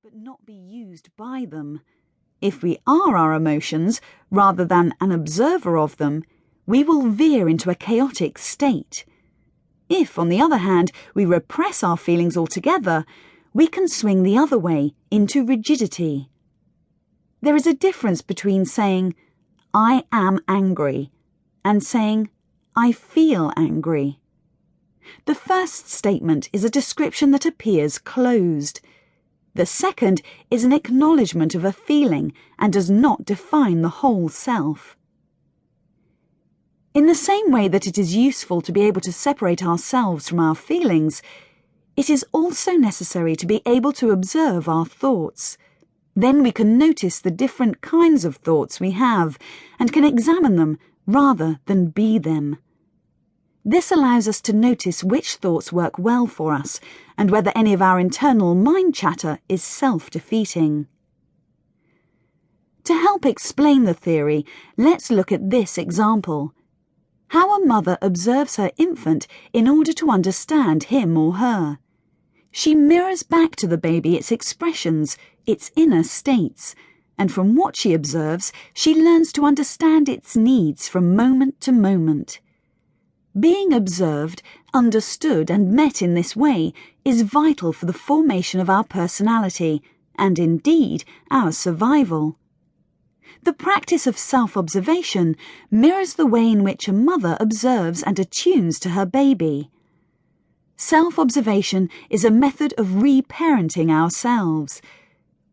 but not be used by them. If we are our emotions, rather than an observer of them, we will veer into a chaotic state. If, on the other hand, we repress our feelings altogether, we can swing the other way, into rigidity. There is a difference between saying, "I am angry," and saying, "I feel angry." The first statement is a description that appears closed. The second is an acknowledgement of a feeling and does not define the whole self. In the same way that it is useful to be able to separate ourselves from our feelings, it is also necessary to be able to observe our thoughts. Then we can notice the different kinds of thoughts we have and can examine them rather than be them. This allows us to notice which thoughts work well for us and whether any of our internal mind chatter is self-defeating. To help explain the theory, let's look at this example. How a mother observes her infant in order to understand him or her. She mirrors back to the baby its expressions, its inner states, and from what she observes, she learns to understand its needs from moment to moment. Being observed, understood, and met in this way is vital for the formation of our personality, and indeed, our survival. The practice of self-observation mirrors the way in which a mother observes and attunes to her baby. Self-observation is a method of re-parenting ourselves.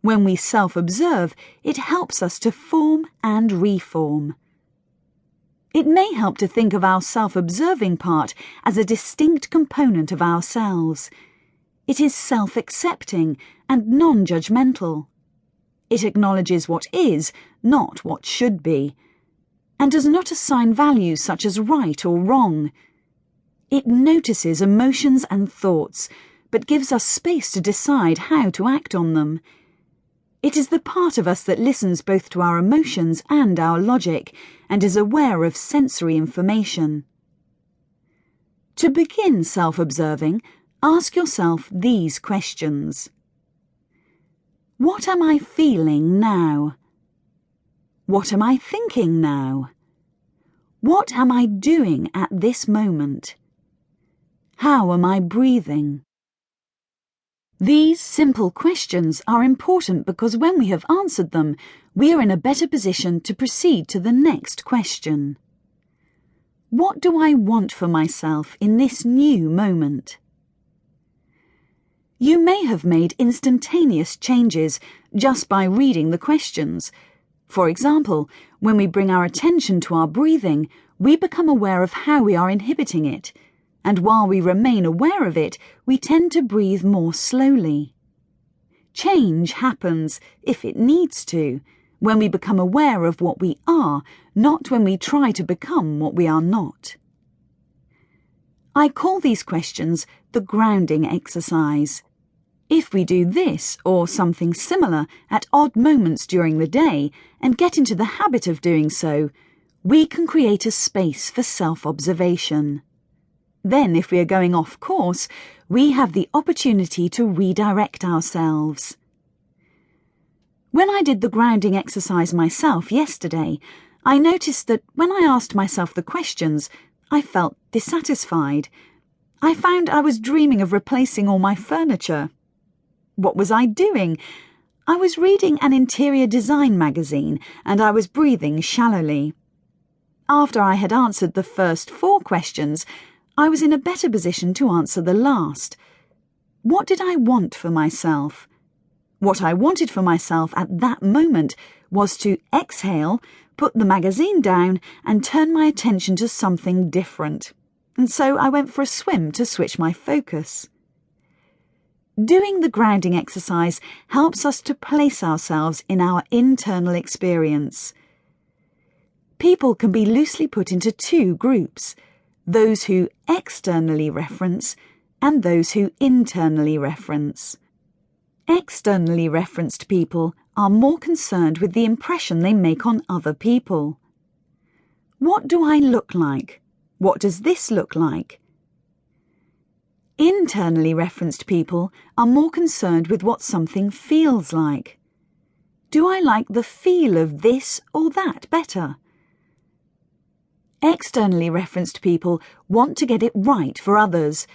When we self-observe, it helps us to form and reform. It may help to think of our self-observing part as a distinct component of ourselves. It is self-accepting and non-judgmental. It acknowledges what is, not what should be, and does not assign values such as right or wrong. It notices emotions and thoughts, but gives us space to decide how to act on them. It is the part of us that listens both to our emotions and our logic, and is aware of sensory information. To begin self-observing, ask yourself these questions. What am I feeling now? What am I thinking now? What am I doing at this moment? How am I breathing? These simple questions are important because when we have answered them, we are in a better position to proceed to the next question. What do I want for myself in this new moment? You may have made instantaneous changes just by reading the questions. For example, when we bring our attention to our breathing, we become aware of how we are inhibiting it, and while we remain aware of it, we tend to breathe more slowly. Change happens, if it needs to, when we become aware of what we are, not when we try to become what we are not. I call these questions the grounding exercise. If we do this or something similar at odd moments during the day and get into the habit of doing so, we can create a space for self-observation. Then, if we are going off course, we have the opportunity to redirect ourselves. When I did the grounding exercise myself yesterday, I noticed that when I asked myself the questions, I felt dissatisfied. I found I was dreaming of replacing all my furniture. What was I doing? I was reading an interior design magazine and I was breathing shallowly. After I had answered the first 4 questions, I was in a better position to answer the last. What did I want for myself? What I wanted for myself at that moment was to exhale, put the magazine down, and turn my attention to something different. And so I went for a swim to switch my focus. Doing the grounding exercise helps us to place ourselves in our internal experience. People can be loosely put into 2 groups, those who externally reference and those who internally reference. Externally referenced people are more concerned with the impression they make on other people. What do I look like? What does this look like? Internally referenced people are more concerned with what something feels like. Do I like the feel of this or that better? Externally referenced people want to get it right for others,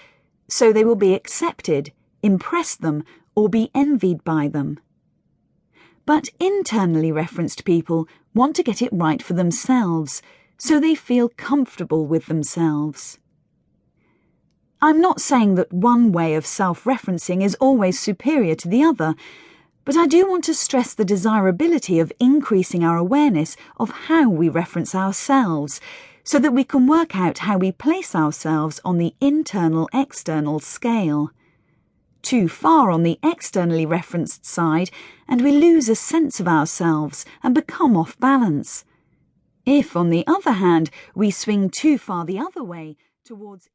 so they will be accepted, impress them, or be envied by them. But internally referenced people want to get it right for themselves, so they feel comfortable with themselves. I'm not saying that one way of self-referencing is always superior to the other, but I do want to stress the desirability of increasing our awareness of how we reference ourselves, so that we can work out how we place ourselves on the internal-external scale. Too far on the externally referenced side, and we lose a sense of ourselves and become off balance. If, on the other hand, we swing too far the other way, towards